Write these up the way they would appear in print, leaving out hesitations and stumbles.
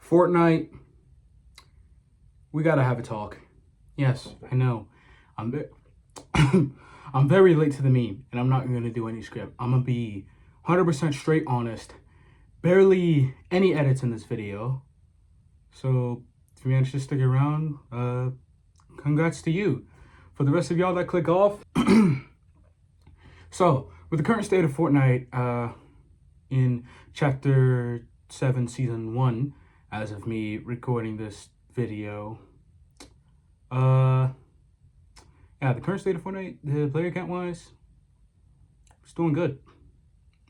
Fortnite, we gotta have a talk. Yes, I know. I'm I'm very late to the meme, and I'm not gonna do any script. I'm gonna be 100% straight honest. Barely any edits in this video. So if you managed to stick around, congrats to you. For the rest of y'all that click off, so with the current state of Fortnite, in Chapter 7, Season 1, as of me recording this video, yeah, the current state of Fortnite, the player count wise, it's doing good.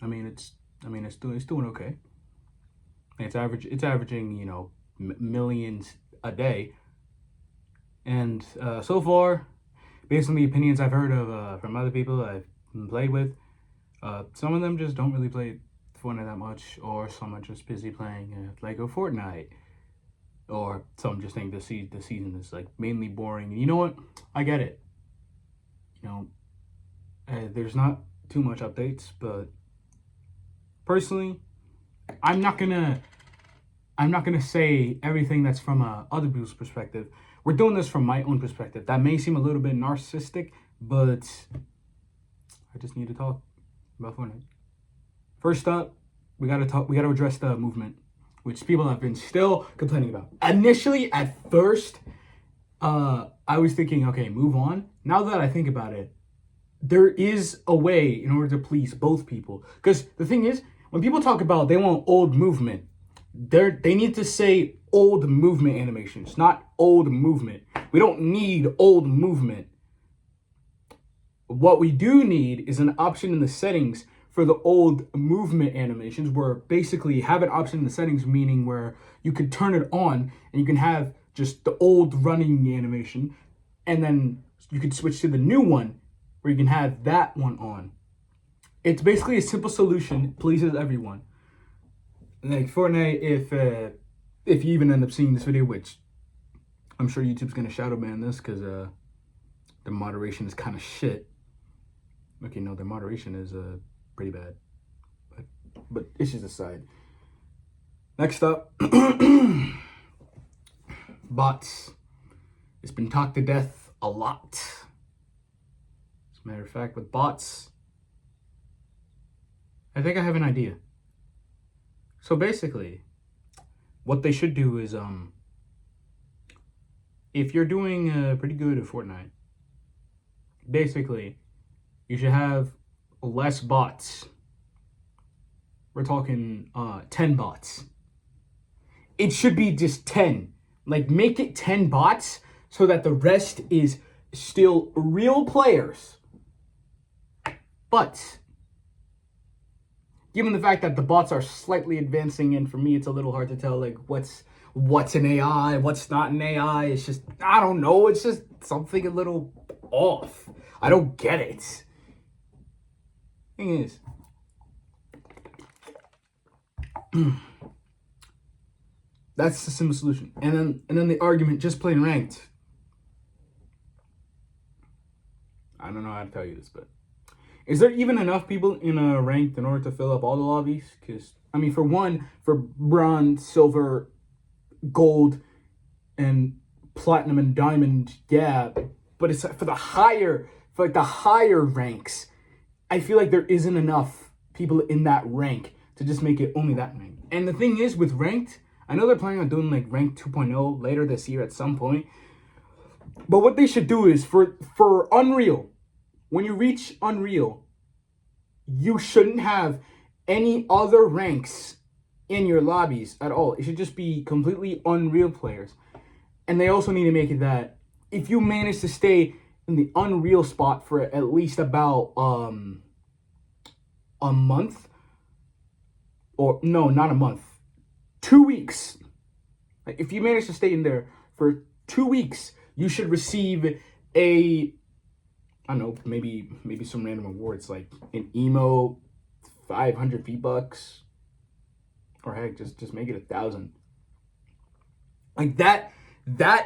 It's doing okay. It's averaging, you know, millions a day. And so far, based on the opinions I've heard of from other people I've played with, some of them just don't really play Fortnite that much, or some are just busy playing Lego Fortnite, or some just think the season is like mainly boring. And you know what? I get it. You know, there's not too much updates, but personally, I'm not gonna say everything that's from other people's perspective. We're doing this from my own perspective. That may seem a little bit narcissistic, but I just need to talk about Fortnite. First up, we gotta address the movement, which people have been still complaining about. Initially, at first, I was thinking, okay, move on. Now that I think about it, there is a way in order to please both people. Because the thing is, when people talk about they want old movement, they need to say old movement animations, not old movement. We don't need old movement. What we do need is an option in the settings for the old movement animations, where basically you have an option in the settings, meaning where you could turn it on and you can have just the old running animation, and then you could switch to the new one where you can have that one on. It's basically a simple solution, pleases everyone. Like Fortnite, if you even end up seeing this video, which I'm sure YouTube's gonna shadow ban this because the moderation is kind of shit. Okay, no, the moderation is pretty bad, but issues aside. Next up, bots. It's been talked to death a lot. As a matter of fact, with bots, I think I have an idea. So basically, what they should do is, if you're doing pretty good at Fortnite, basically, you should have less bots. We're talking 10 bots. It should be just 10. Like, make it 10 bots so that the rest is still real players. But given the fact that the bots are slightly advancing, and for me it's a little hard to tell like what's an AI, what's not an AI. It's just, I don't know, it's just something a little off. I don't get it. Thing is, that's the simple solution. And then the argument, just plain ranked. I don't know how to tell you this, but is there even enough people in a ranked in order to fill up all the lobbies? Because, I mean, for one, for bronze, silver, gold, and platinum and diamond, yeah. But it's for the higher ranks, I feel like there isn't enough people in that rank to just make it only that rank. And the thing is, with ranked, I know they're planning on doing like ranked 2.0 later this year at some point. But what they should do is for Unreal, when you reach Unreal, you shouldn't have any other ranks in your lobbies at all. It should just be completely Unreal players. And they also need to make it that if you manage to stay in the Unreal spot for at least about a month, or no, not a month, 2 weeks. Like, if you manage to stay in there for 2 weeks, you should receive I don't know, maybe some random awards like an emote, 500 V-Bucks, or heck, just make it 1,000. Like that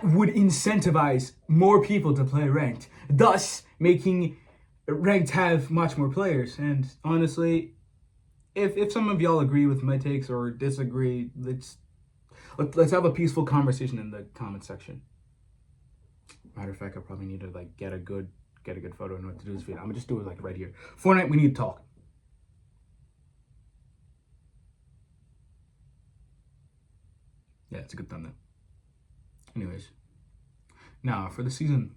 would incentivize more people to play ranked, thus making ranked have much more players. And honestly, if some of y'all agree with my takes or disagree, Let's have a peaceful conversation in the comment section. Matter of fact, I probably need to like get a good photo in order to do this video. I'm gonna just do it like right here. Fortnite, we need to talk. Yeah, it's a good thumbnail. Anyways, now for the season.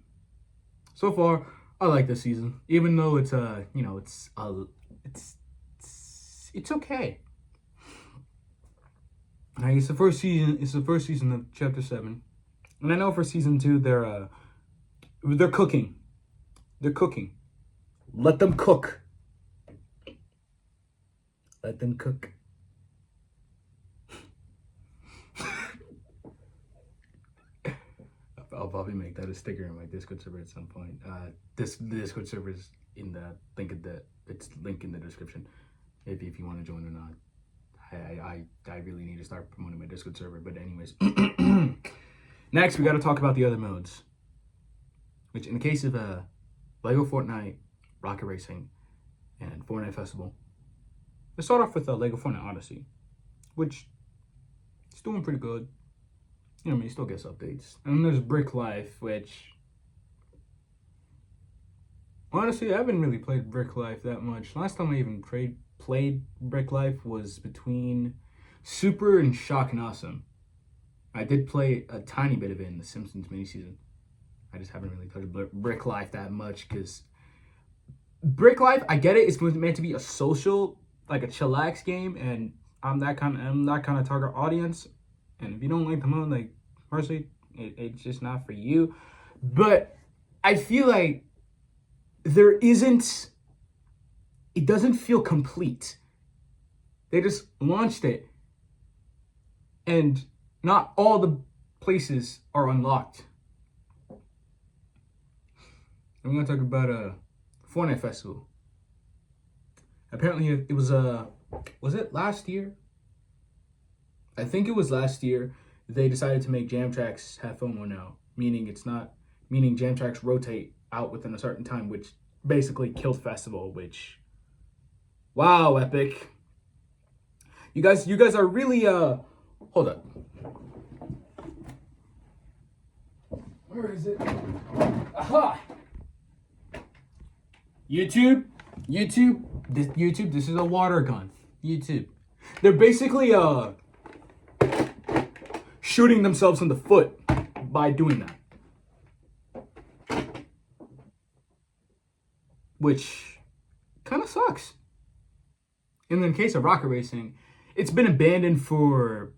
So far, I like this season, even though it's it's okay. It's the first season. It's the first season of Chapter 7, and I know for season 2 they're cooking. They're cooking. Let them cook. Let them cook. I'll probably make that a sticker in my Discord server at some point. The Discord server is in the link in the description. If you want to join or not. I really need to start promoting my Discord server. But anyways, next we got to talk about the other modes. Which in the case of Lego Fortnite, Rocket Racing, and Fortnite Festival, let's start off with Lego Fortnite Odyssey, which is doing pretty good. You know, I mean, still gets updates. And then there's Brick Life, which honestly, I haven't really played Brick Life that much. Last time I even played Brick Life was between Super and Shock and Awesome. I did play a tiny bit of it in the Simpsons miniseason. I just haven't really touched Brick Life that much because Brick Life, I get it, it's meant to be a social, like a chillax game, and I'm that kind of target audience. And if you don't like the mode, like personally, it's just not for you. But I feel like it doesn't feel complete. They just launched it, and not all the places are unlocked. I'm gonna talk about Fortnite Festival. Apparently, it was it last year? I think it was last year. They decided to make jam tracks have FOMO now, meaning jam tracks rotate out within a certain time, which basically killed Festival. Which, wow, Epic. You guys are really hold up. Where is it? Aha! YouTube, this is a water gun. YouTube. They're basically shooting themselves in the foot by doing that. Which kind of sucks. And in the case of Rocket Racing, it's been abandoned for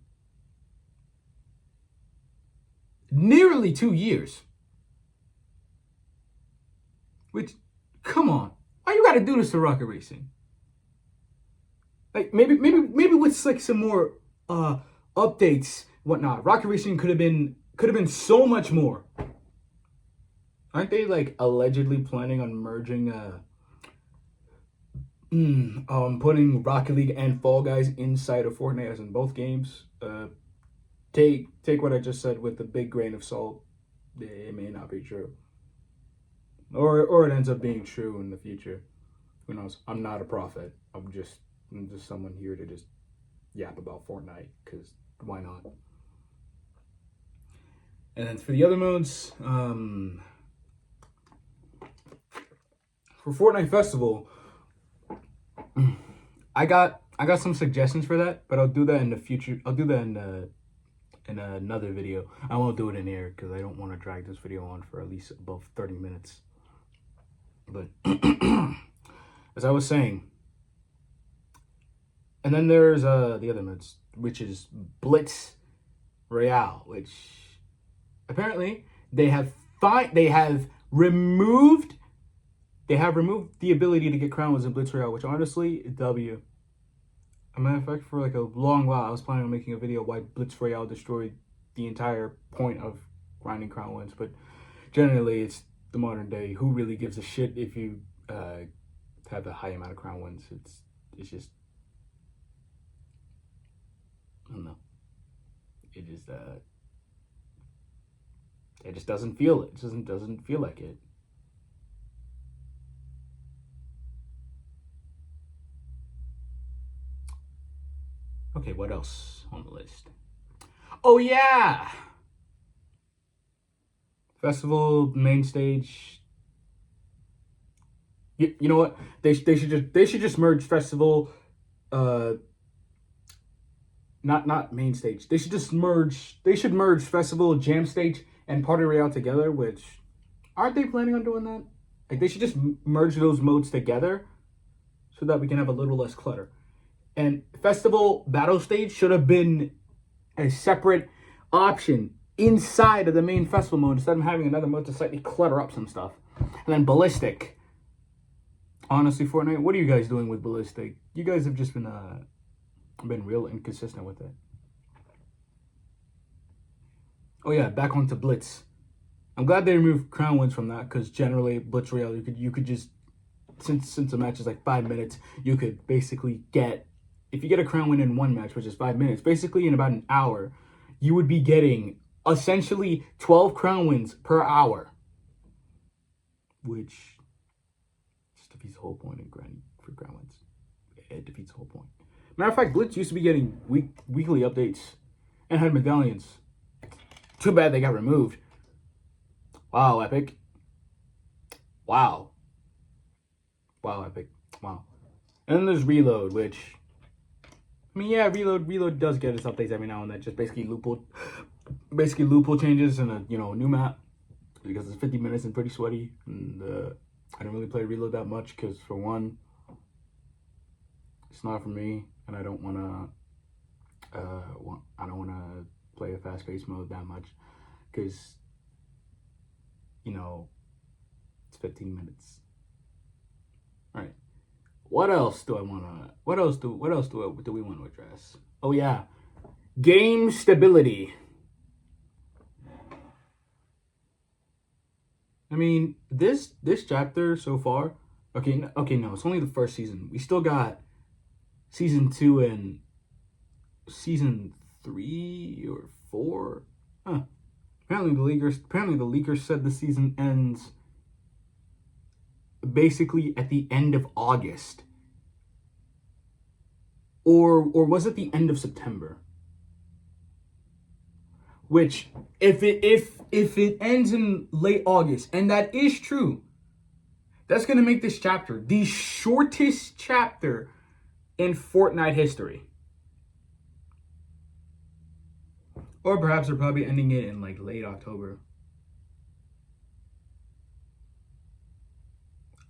nearly 2 years. Which, come on, why you gotta do this to Rocket Racing? Like maybe with like some more updates, whatnot. Rocket Racing could have been so much more. Aren't they like allegedly planning on merging putting Rocket League and Fall Guys inside of Fortnite as in both games? Take what I just said with a big grain of salt. It may not be true. Or it ends up being true in the future. Who knows? I'm not a prophet. I'm just someone here to just yap about Fortnite, because why not? And then for the other modes, for Fortnite Festival, I got some suggestions for that, but I'll do that in the future. I'll do that in another video. I won't do it in here because I don't want to drag this video on for at least above 30 minutes. But as I was saying, and then there's the other modes, which is Blitz Royale, which apparently they have removed the ability to get crown wins in Blitz Royale, which honestly, W. As a matter of fact, for like a long while, I was planning on making a video why Blitz Royale destroyed the entire point of grinding crown wins, but generally it's the modern day. Who really gives a shit if you have a high amount of crown wins? It's just, I don't know. It just doesn't feel it. It doesn't feel like it. Okay, what else on the list? Oh yeah, festival main stage. You know what? They should just merge festival. Uh, not main stage. They should just merge. They should merge festival, jam stage, and party royale together. Which aren't they planning on doing that? Like they should just merge those modes together so that we can have a little less clutter. And festival battle stage should have been a separate option inside of the main festival mode instead of having another mode to slightly clutter up some stuff. And then ballistic. Honestly, Fortnite, what are you guys doing with ballistic? You guys have just been real inconsistent with it. Oh yeah, back onto Blitz. I'm glad they removed crown wins from that because generally Blitz Royale you could just since a match is like 5 minutes, you could basically get if you get a crown win in one match, which is 5 minutes, basically in about an hour, you would be getting essentially 12 crown wins per hour, which just defeats the whole point in grinding for crown wins. It defeats the whole point. Matter of fact, Blitz used to be getting weekly updates and had medallions. Too bad they got removed. Wow, Epic. Wow. Wow, Epic. Wow. And then there's Reload, which I mean, yeah, Reload does get its updates every now and then. Just basically loophole changes and a new map because it's 50 minutes and pretty sweaty. And I don't really play Reload that much because for one, it's not for me, and I don't wanna play a fast-paced mode that much because it's 15 minutes. All right. What else do we want to address? Oh yeah, game stability. I mean, this chapter so far. Okay, no, it's only the first season. We still got season 2 and season 3 or 4. Huh. Apparently the leakers said the season ends basically at the end of August. Or was it the end of September? Which if it ends in late August, and that is true, that's gonna make this chapter the shortest chapter in Fortnite history. Or perhaps they're probably ending it in like late October.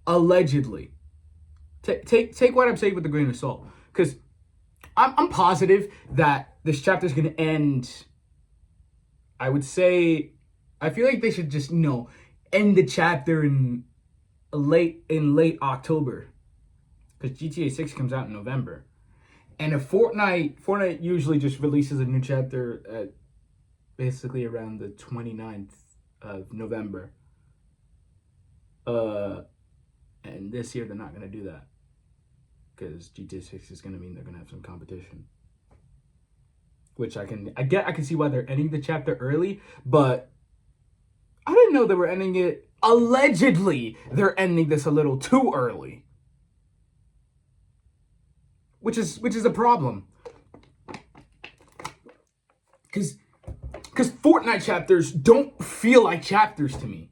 Allegedly. Take what I'm saying with a grain of salt. Because I'm positive that this chapter is going to end. I would say, I feel like they should just end the chapter in late October, because GTA 6 comes out in November, and if Fortnite usually just releases a new chapter at basically around the 29th of November. And this year they're not going to do that because GTA 6 is going to mean they're going to have some competition. Which I can see why they're ending the chapter early, but I didn't know they were ending it. Allegedly, they're ending this a little too early, which is a problem. Because Fortnite chapters don't feel like chapters to me.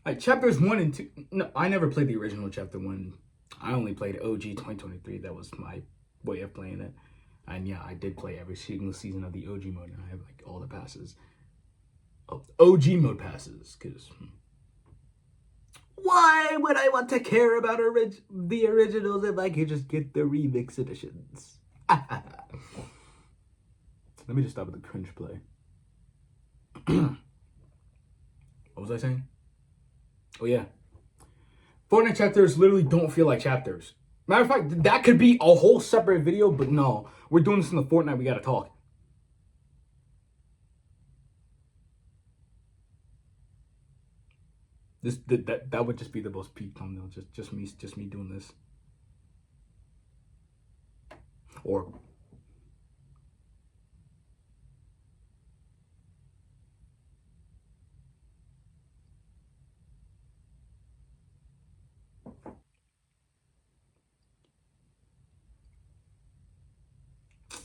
Like chapters 1 and 2. No, I never played the original chapter 1. I only played OG 2023. That was my way of playing it. And yeah, I did play every single season of the OG mode, and I have like all the passes. OG mode passes, because why would I want to care about the originals if I could just get the remix editions? Let me just stop with the cringe play. What was I saying? Oh yeah. Fortnite chapters literally don't feel like chapters. Matter of fact, that could be a whole separate video, but no. We're doing this in the Fortnite, we gotta talk. That would just be the most peak thumbnail, just me doing this. Or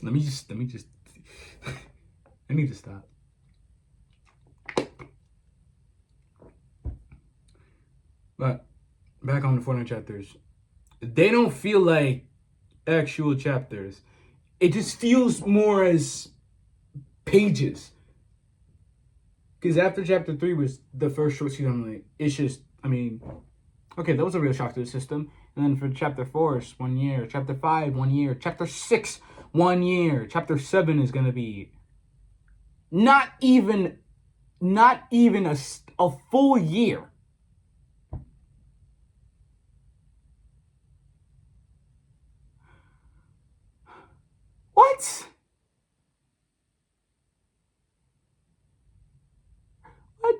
let me just I need to stop. But back on the Fortnite chapters, they don't feel like actual chapters. It just feels more as pages. Because after chapter 3 was the first short season, I'm like, it's just, I mean, okay, that was a real shock to the system. And then for chapter 4, it's 1 year. Chapter 5, 1 year. Chapter 6, 1 year. Chapter 7 is going to be not even a full year. What? What?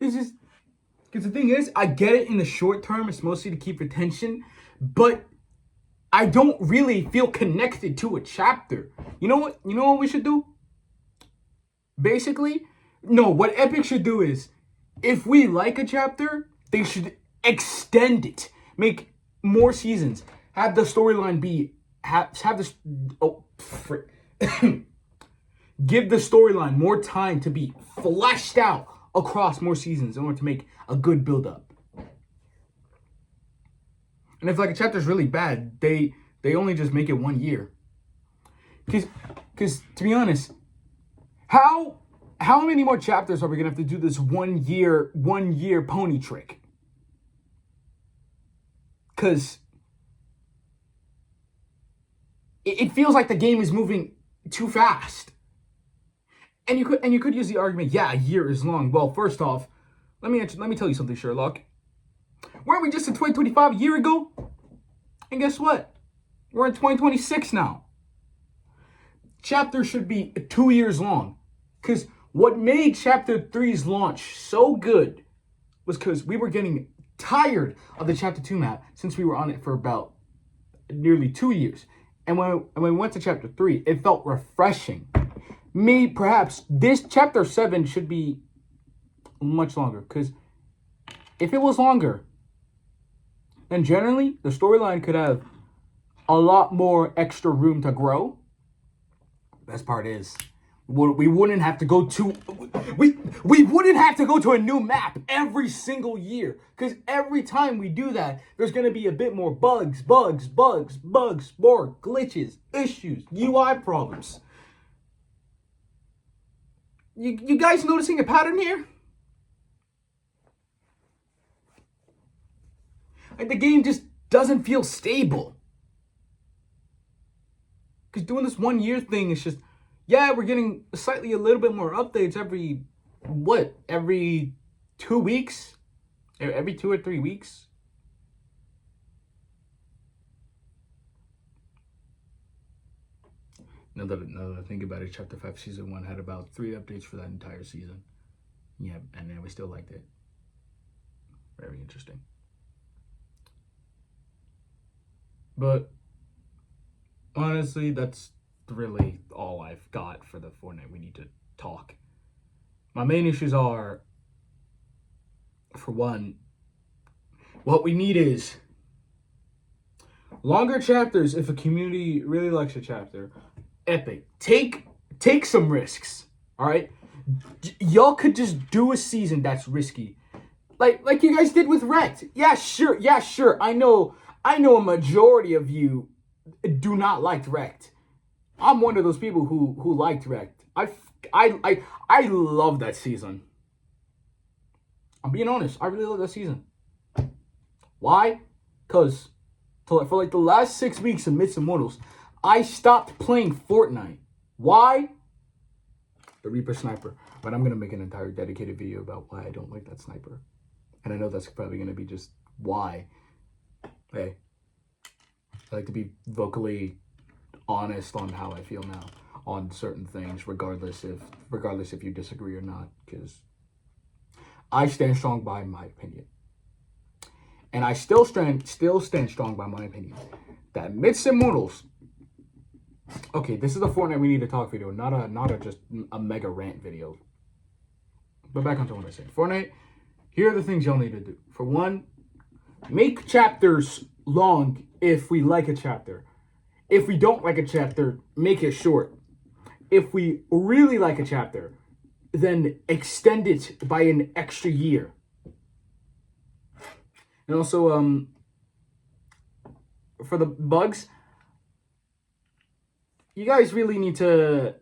It's just, because the thing is, I get it in the short term. It's mostly to keep attention, but I don't really feel connected to a chapter. You know what? You know what we should do? Basically, no. What Epic should do is, if we like a chapter, they should extend it, make more seasons, have the storyline be have this. Oh, frick. Give the storyline more time to be fleshed out across more seasons in order to make a good build up. And if like a chapter's really bad, they only just make it 1 year. Because to be honest, how many more chapters are we gonna have to do this 1 year pony trick? Because it feels like the game is moving too fast. And you could use the argument, yeah, a year is long. Well, first off, let me tell you something, Sherlock. Weren't we just in 2025 a year ago? And guess what? We're in 2026 now. Chapter should be 2 years long. Because what made Chapter 3's launch so good was because we were getting tired of the Chapter 2 map since we were on it for about nearly 2 years. And when we went to Chapter 3, it felt refreshing. Perhaps this Chapter 7 should be much longer. Because if it was longer, then generally the storyline could have a lot more extra room to grow. Best part is, we wouldn't have to go to we wouldn't have to go to a new map every single year, because every time we do that, there's going to be a bit more bugs, more glitches, issues, UI problems. You guys noticing a pattern here? Like, the game just doesn't feel stable. Because doing this 1 year thing is just, yeah, we're getting a little bit more updates every 2 weeks? Every 2 or 3 weeks? Now that I think about it, Chapter 5 Season 1 had about 3 updates for that entire season. Yeah, and then we still liked it. Very interesting. But honestly, that's really all I've got for the Fortnite we need to talk. My main issues are, for one, what we need is longer chapters. If a community really likes a chapter, Epic, take some risks. All right, y'all could just do a season that's risky, like you guys did with Rant. Yeah, sure. I know a majority of you do not like Rant. I'm one of those people who liked Rant. I love that season. I'm being honest. I really love that season. Why? Because for like the last 6 weeks of Myths Immortals, I stopped playing Fortnite. Why? The Reaper Sniper. But I'm going to make an entire dedicated video about why I don't like that sniper. And I know that's probably going to be just why. Hey, I like to be vocally honest on how I feel now on certain things, regardless if you disagree or not, because I stand strong by my opinion. And I still stand strong by my opinion that Myths Immortals. Okay, this is a Fortnite we need to talk video, not a just a mega rant video. But back onto what I said. Fortnite, here are the things y'all need to do. For one, make chapters long if we like a chapter. If we don't like a chapter, make it short. if we really like a chapter, then extend it by an extra year. And also, for the bugs, you guys really need to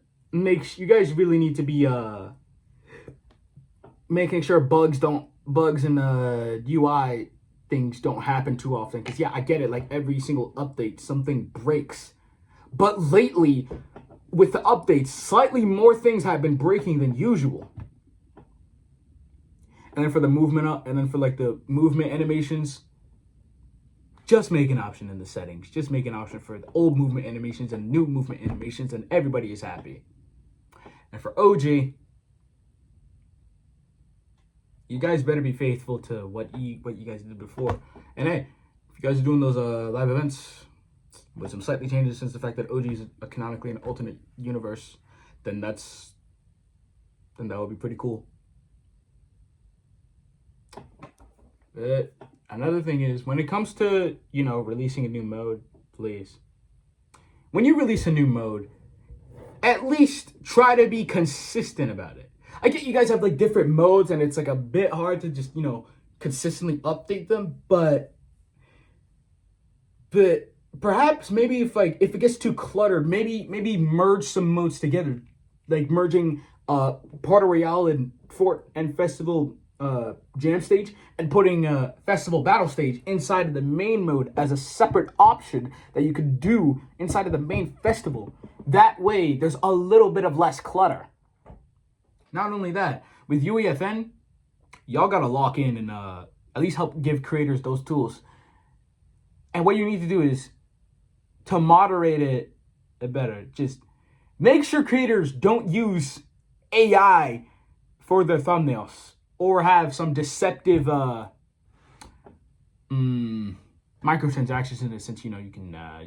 be making sure bugs and UI things don't happen too often. Because yeah, I get it. Like every single update, something breaks. But lately, with the updates, slightly more things have been breaking than usual. And then for the movement and then for like the movement animations, just make an option in the settings. Just make an option for the old movement animations and new movement animations, and everybody is happy. And for OG, you guys better be faithful to what you guys did before. And hey, if you guys are doing those live events with some slightly changes, since the fact that OG is canonically an alternate universe, then that would be pretty cool. But another thing is, when it comes to, releasing a new mode, please, when you release a new mode, at least try to be consistent about it. I get you guys have like different modes and it's like a bit hard to just, consistently update them, but perhaps maybe if it gets too cluttered, maybe merge some modes together, like merging Party Royale and Fort and Festival Jam stage, and putting Festival Battle stage inside of the main mode as a separate option that you could do inside of the main festival. That way, there's a little bit of less clutter. Not only that, with UEFN, y'all gotta lock in and at least help give creators those tools. And what you need to do is to moderate it better. Just make sure creators don't use AI for their thumbnails or have some deceptive microtransactions in it, since you can now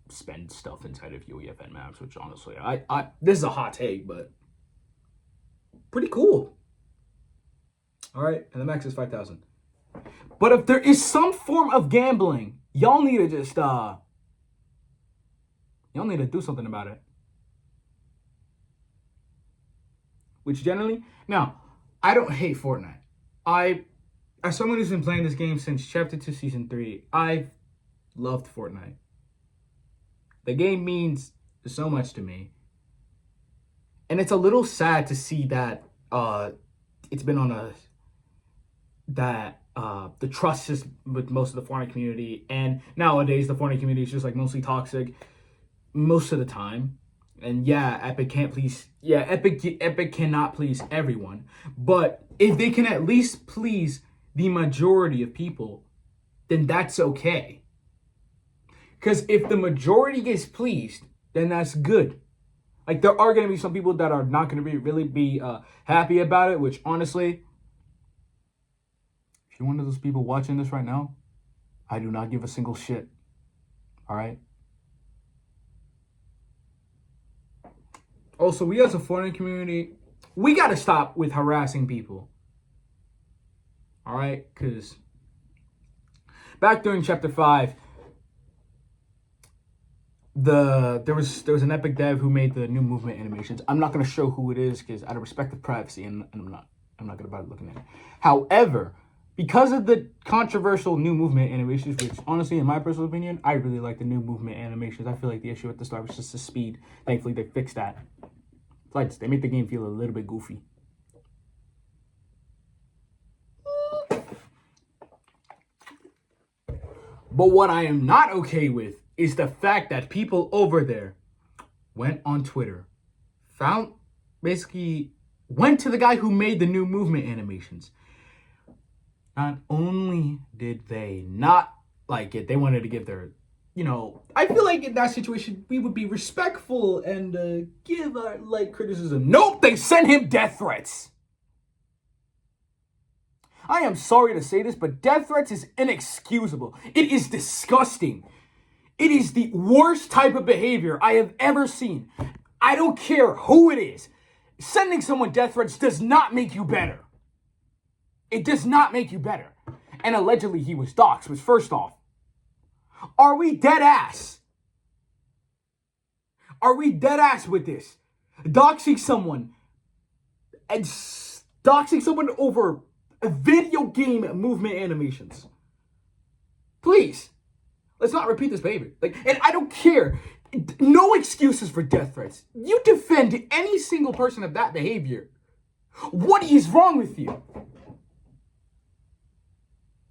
spend stuff inside of UEFN maps, which honestly, I this is a hot take, but pretty cool. All right, and the max is 5,000. But if there is some form of gambling, y'all need to just y'all need to do something about it. Which generally, now, I don't hate Fortnite. As someone who's been playing this game since Chapter 2, Season 3, I've loved Fortnite. The game means so much to me. And it's a little sad to see that it's been on the trust is with most of the Fortnite community, and nowadays the Fortnite community is just like mostly toxic most of the time. And yeah, Epic cannot please everyone, but if they can at least please the majority of people, then that's okay. Because if the majority gets pleased, then that's good. Like, there are going to be some people that are not going to really be happy about it, which honestly, if you're one of those people watching this right now, I do not give a single shit. All right? Also, we as a Fortnite community, we got to stop with harassing people. All right? Because back during Chapter 5, there was an Epic dev who made the new movement animations. I'm not going to show who it is because out of respect of privacy, and I'm not going to bother looking at it. However, because of the controversial new movement animations, which honestly, in my personal opinion, I really like the new movement animations. I feel like the issue at the start was just the speed. Thankfully, they fixed that. Like, they made the game feel a little bit goofy. But what I am not okay with is the fact that people over there went on Twitter, went to the guy who made the new movement animations. Not only did they not like it, they wanted to give their, I feel like in that situation, we would be respectful and give our light criticism. Nope, they sent him death threats. I am sorry to say this, but death threats is inexcusable. It is disgusting. It is the worst type of behavior I have ever seen. I don't care who it is. Sending someone death threats does not make you better. It does not make you better. And allegedly he was doxxed, which first off, are we dead ass? Are we dead ass with this? Doxing someone and doxing someone over video game movement animations. Please, let's not repeat this behavior. And I don't care. No excuses for death threats. You defend any single person of that behavior. What is wrong with you?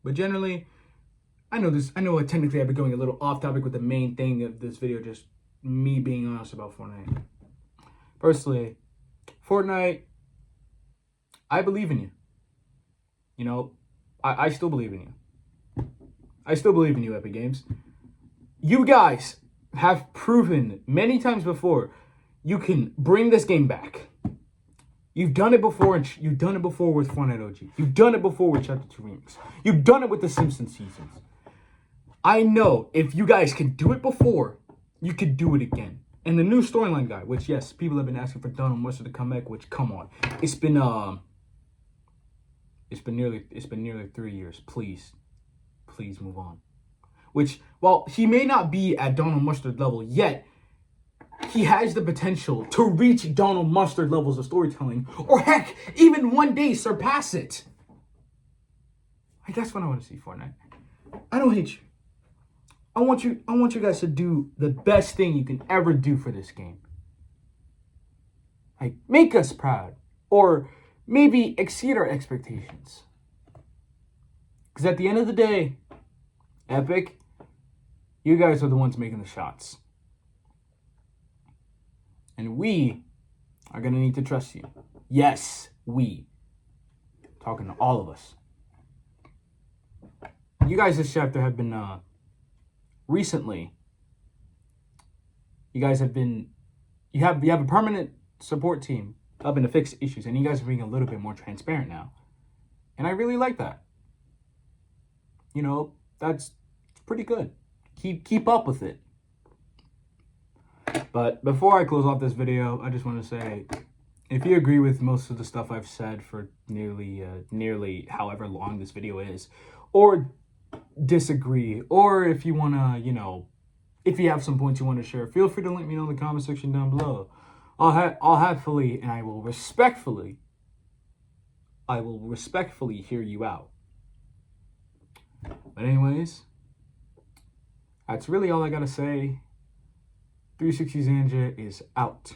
But generally, I know technically I've been going a little off topic with the main thing of this video, just me being honest about Fortnite. Personally, Fortnite, I believe in you. You know, I still believe in you. I still believe in you, Epic Games. You guys have proven many times before you can bring this game back. You've done it before, and you've done it before with Fortnite OG. You've done it before with Chapter 2 Remix. You've done it with the Simpsons seasons. I know if you guys can do it before, you could do it again. And the new storyline guy, which yes, people have been asking for Donald Mustard to come back, which come on. It's been nearly 3 years. Please move on. Which, while he may not be at Donald Mustard level yet, he has the potential to reach Donald Mustard levels of storytelling, or heck, even one day surpass it. Like, that's what I want to see, Fortnite. I don't hate you. I want you guys to do the best thing you can ever do for this game. Like, make us proud, or maybe exceed our expectations. Because at the end of the day, Epic, you guys are the ones making the shots. And we are going to need to trust you. Yes, we. Talking to all of us. You guys this chapter have been, recently, you have a permanent support team helping to fix issues, and you guys are being a little bit more transparent now. And I really like that. You know, that's pretty good. Keep up with it. But before I close off this video, I just want to say, if you agree with most of the stuff I've said for nearly however long this video is, or disagree, or if you want to, if you have some points you want to share, feel free to let me know in the comment section down below. I'll happily and I will respectfully hear you out. But anyways, that's really all I gotta say. 360 Zanja is out.